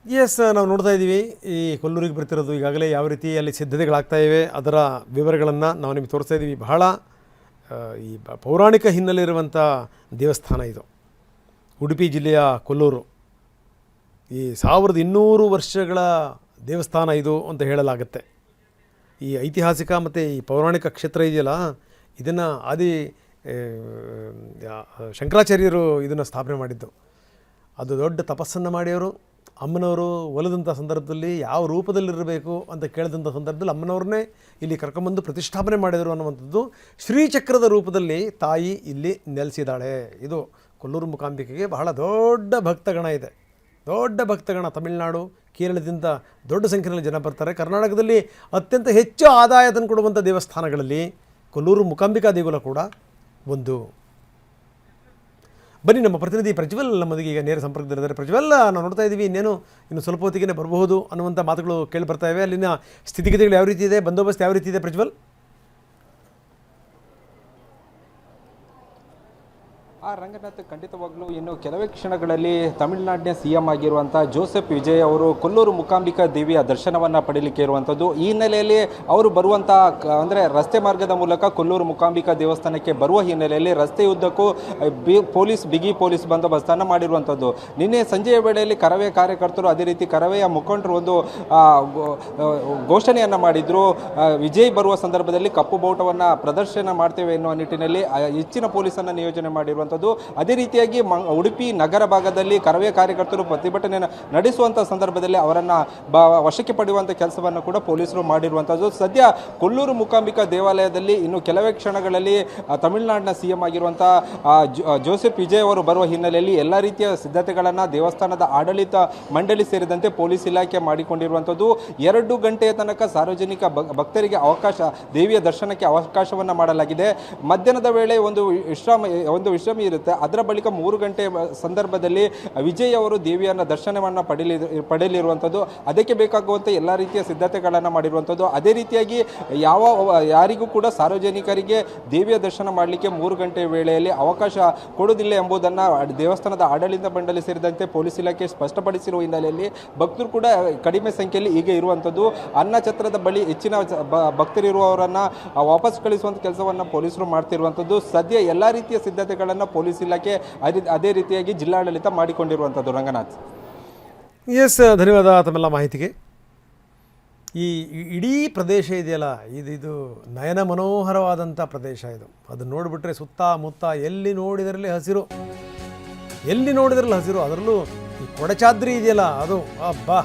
S, ನಾವು ನೋಡ್ತಾ ಇದ್ದೀವಿ ಈ ಕೊಲ್ಲೂರಿಗೆ ಬರ್ತಿರೋದು ಈಗಾಗಲೇ ಯಾವ ರೀತಿ ಅಲ್ಲಿ ಸಿದ್ಧತೆಗಳಾಗ್ತಾ ಇವೆ ಅದರ ವಿವರಗಳನ್ನು ನಾವು ನಿಮಗೆ ತೋರಿಸ್ತಾ ಇದ್ದೀವಿ. ಬಹಳ ಈ ಪೌರಾಣಿಕ ಹಿನ್ನೆಲೆ ಇರುವಂಥ ದೇವಸ್ಥಾನ ಇದು. ಉಡುಪಿ ಜಿಲ್ಲೆಯ ಕೊಲ್ಲೂರು ಈ 1200 ವರ್ಷಗಳ ದೇವಸ್ಥಾನ ಇದು ಅಂತ ಹೇಳಲಾಗುತ್ತೆ. ಈ ಐತಿಹಾಸಿಕ ಮತ್ತು ಈ ಪೌರಾಣಿಕ ಕ್ಷೇತ್ರ ಇದೆಯಲ್ಲ, ಇದನ್ನು ಶಂಕರಾಚಾರ್ಯರು ಇದನ್ನು ಸ್ಥಾಪನೆ ಮಾಡಿದ್ದು. ಅದು ದೊಡ್ಡ ತಪಸ್ಸನ್ನು ಮಾಡಿಯವರು ಅಮ್ಮನವರು ಒಲಿದಂಥ ಸಂದರ್ಭದಲ್ಲಿ ಯಾವ ರೂಪದಲ್ಲಿರಬೇಕು ಅಂತ ಕೇಳಿದಂಥ ಸಂದರ್ಭದಲ್ಲಿ ಅಮ್ಮನವ್ರನ್ನೇ ಇಲ್ಲಿ ಕರ್ಕೊಂಬಂದು ಪ್ರತಿಷ್ಠಾಪನೆ ಮಾಡಿದರು ಅನ್ನುವಂಥದ್ದು. ಶ್ರೀಚಕ್ರದ ರೂಪದಲ್ಲಿ ತಾಯಿ ಇಲ್ಲಿ ನೆಲೆಸಿದ್ದಾಳೆ. ಇದು ಕೊಲ್ಲೂರು ಮೂಕಾಂಬಿಕೆಗೆ ಬಹಳ ದೊಡ್ಡ ಭಕ್ತಗಣ ಇದೆ. ದೊಡ್ಡ ಭಕ್ತಗಣ ತಮಿಳುನಾಡು, ಕೇರಳದಿಂದ ದೊಡ್ಡ ಸಂಖ್ಯೆಯಲ್ಲಿ ಜನ ಬರ್ತಾರೆ. ಕರ್ನಾಟಕದಲ್ಲಿ ಅತ್ಯಂತ ಹೆಚ್ಚು ಆದಾಯ ತಂದು ಕೊಡುವಂಥ ದೇವಸ್ಥಾನಗಳಲ್ಲಿ ಕೊಲ್ಲೂರು ಮೂಕಾಂಬಿಕಾ ದೇಗುಲ ಕೂಡ ಒಂದು. ಬನ್ನಿ, ನಮ್ಮ ಪ್ರತಿನಿಧಿ ಪ್ರಜ್ವಲ್ ನಮ್ಮದಿಗೆ ಈಗ ನೇರ ಸಂಪರ್ಕದಲ್ಲಿದ್ದಾರೆ. ಪ್ರಜ್ವಲ್, ನಾವು ನೋಡ್ತಾ ಇದ್ದೀವಿ ಇನ್ನು ಸ್ವಲ್ಪ ಹೊತ್ತಿಗೆ ಬರಬಹುದು ಅನ್ನುವಂಥ ಮಾತುಗಳು ಕೇಳಿ ಬರ್ತಾ ಇವೆ. ಅಲ್ಲಿನ ಸ್ಥಿತಿಗತಿಗಳು ಯಾವ ರೀತಿ ಇದೆ, ಬಂದೋಬಸ್ತ್ ಯಾವ ರೀತಿ ಇದೆ ಪ್ರಜ್ವಲ್? ರಂಗನಾಥ್, ಖಂಡಿತವಾಗ್ಲೂ ಇನ್ನು ಕೆಲವೇ ಕ್ಷಣಗಳಲ್ಲಿ ತಮಿಳುನಾಡಿನ ಸಿಎಂ ಆಗಿರುವಂಥ ಜೋಸೆಫ್ ವಿಜಯ್ ಅವರು ಕೊಲ್ಲೂರು ಮೂಕಾಂಬಿಕಾ ದೇವಿಯ ದರ್ಶನವನ್ನು ಪಡೀಲಿಕ್ಕೆ ಇರುವಂಥದ್ದು. ಈ ಹಿನ್ನೆಲೆಯಲ್ಲಿ ಅವರು ಬರುವಂಥ ಅಂದರೆ ರಸ್ತೆ ಮಾರ್ಗದ ಮೂಲಕ ಕೊಲ್ಲೂರು ಮೂಕಾಂಬಿಕಾ ದೇವಸ್ಥಾನಕ್ಕೆ ಬರುವ ಹಿನ್ನೆಲೆಯಲ್ಲಿ ರಸ್ತೆಯುದ್ದಕ್ಕೂ ಬಿಗಿ ಪೊಲೀಸ್ ಬಂದೋಬಸ್ತನ್ನು ಮಾಡಿರುವಂಥದ್ದು. ನಿನ್ನೆ ಸಂಜೆಯ ವೇಳೆಯಲ್ಲಿ ಕರವೇ ಕಾರ್ಯಕರ್ತರು, ಅದೇ ರೀತಿ ಕರವೆಯ ಮುಖಂಡರು ಒಂದು ಘೋಷಣೆಯನ್ನು ಮಾಡಿದ್ರು. ವಿಜಯ್ ಬರುವ ಸಂದರ್ಭದಲ್ಲಿ ಕಪ್ಪು ಬಾವುಟವನ್ನು ಪ್ರದರ್ಶನ ಮಾಡ್ತೇವೆ ಎನ್ನುವ ನಿಟ್ಟಿನಲ್ಲಿ ಹೆಚ್ಚಿನ ಪೊಲೀಸನ್ನು ನಿಯೋಜನೆ ಮಾಡಿರುವಂಥದ್ದು. ಅದೇ ರೀತಿಯಾಗಿ ಉಡುಪಿ ನಗರ ಭಾಗದಲ್ಲಿ ಕರವೇ ಕಾರ್ಯಕರ್ತರು ಪ್ರತಿಭಟನೆಯನ್ನು ನಡೆಸುವಂಥ ಸಂದರ್ಭದಲ್ಲಿ ಅವರನ್ನು ವಶಕ್ಕೆ ಪಡೆಯುವಂಥ ಕೆಲಸವನ್ನು ಕೂಡ ಪೊಲೀಸರು ಮಾಡಿರುವಂಥದ್ದು. ಸದ್ಯ ಕೊಲ್ಲೂರು ಮೂಕಾಂಬಿಕಾ ದೇವಾಲಯದಲ್ಲಿ ಇನ್ನು ಕೆಲವೇ ಕ್ಷಣಗಳಲ್ಲಿ ತಮಿಳುನಾಡಿನ ಸಿಎಂ ಆಗಿರುವಂಥ ಜೋಸೆಫ್ ವಿಜಯ್ ಅವರು ಬರುವ ಹಿನ್ನೆಲೆಯಲ್ಲಿ ಎಲ್ಲ ರೀತಿಯ ಸಿದ್ಧತೆಗಳನ್ನು ದೇವಸ್ಥಾನದ ಆಡಳಿತ ಮಂಡಳಿ ಸೇರಿದಂತೆ ಪೊಲೀಸ್ ಇಲಾಖೆ ಮಾಡಿಕೊಂಡಿರುವಂಥದ್ದು. 2 ಗಂಟೆಯ ತನಕ ಸಾರ್ವಜನಿಕ ಭಕ್ತರಿಗೆ ದೇವಿಯ ದರ್ಶನಕ್ಕೆ ಅವಕಾಶವನ್ನು ಮಾಡಲಾಗಿದೆ. ಮಧ್ಯಾಹ್ನದ ವೇಳೆ ಒಂದು ವಿಶ್ರಾಮ ಇರುತ್ತೆ. ಅದರ ಬಳಿಕ 3 ಗಂಟೆ ಸಂದರ್ಭದಲ್ಲಿ ವಿಜಯ್ ಅವರು ದೇವಿಯನ್ನ ದರ್ಶನವನ್ನು ಪಡೆಯಲಿರುವಂಥದ್ದು. ಅದಕ್ಕೆ ಬೇಕಾಗುವಂಥ ಎಲ್ಲ ರೀತಿಯ ಸಿದ್ಧತೆಗಳನ್ನು ಮಾಡಿರುವಂಥದ್ದು. ಅದೇ ರೀತಿಯಾಗಿ ಯಾರಿಗೂ ಕೂಡ ಸಾರ್ವಜನಿಕರಿಗೆ ದೇವಿಯ ದರ್ಶನ ಮಾಡಲಿಕ್ಕೆ 3 ಗಂಟೆ ವೇಳೆಯಲ್ಲಿ ಅವಕಾಶ ಕೊಡುವುದಿಲ್ಲ ಎಂಬುದನ್ನು ದೇವಸ್ಥಾನದ ಆಡಳಿತ ಮಂಡಳಿ ಸೇರಿದಂತೆ ಪೊಲೀಸ್ ಇಲಾಖೆ ಸ್ಪಷ್ಟಪಡಿಸಿರುವ ಹಿನ್ನೆಲೆಯಲ್ಲಿ ಭಕ್ತರು ಕೂಡ ಕಡಿಮೆ ಸಂಖ್ಯೆಯಲ್ಲಿ ಈಗ ಇರುವಂಥದ್ದು. ಅನ್ನಛತ್ರದ ಬಳಿ ಹೆಚ್ಚಿನ ಭಕ್ತರಿರುವವರನ್ನು ವಾಪಸ್ ಕಳಿಸುವಂಥ ಕೆಲಸವನ್ನು ಪೊಲೀಸರು ಮಾಡ್ತಿರುವಂಥದ್ದು. ಸದ್ಯ ಎಲ್ಲ ರೀತಿಯ ಸಿದ್ಧತೆಗಳನ್ನು ಪೊಲೀಸ್ ಇಲಾಖೆ ಅದೇ ರೀತಿಯಾಗಿ ಜಿಲ್ಲಾಡಳಿತ ಮಾಡಿಕೊಂಡಿರುವಂಥದ್ದು. ರಂಗನಾಥ್, ಎಸ್, ಧನ್ಯವಾದ ತಮ್ಮೆಲ್ಲ ಮಾಹಿತಿಗೆ. ಈ ಇಡೀ ಪ್ರದೇಶ ಇದೆಯಲ್ಲ, ಇದು ನಯನ ಮನೋಹರವಾದಂಥ ಪ್ರದೇಶ ಇದು. ಅದು ನೋಡಿಬಿಟ್ರೆ ಸುತ್ತಮುತ್ತ ಎಲ್ಲಿ ನೋಡಿದರಲ್ಲಿ ಹಸಿರು, ಅದರಲ್ಲೂ ಈ ಕೊಡಚಾದ್ರಿ ಇದೆಯಲ್ಲ, ಅದು ಅಬ್ಬಾ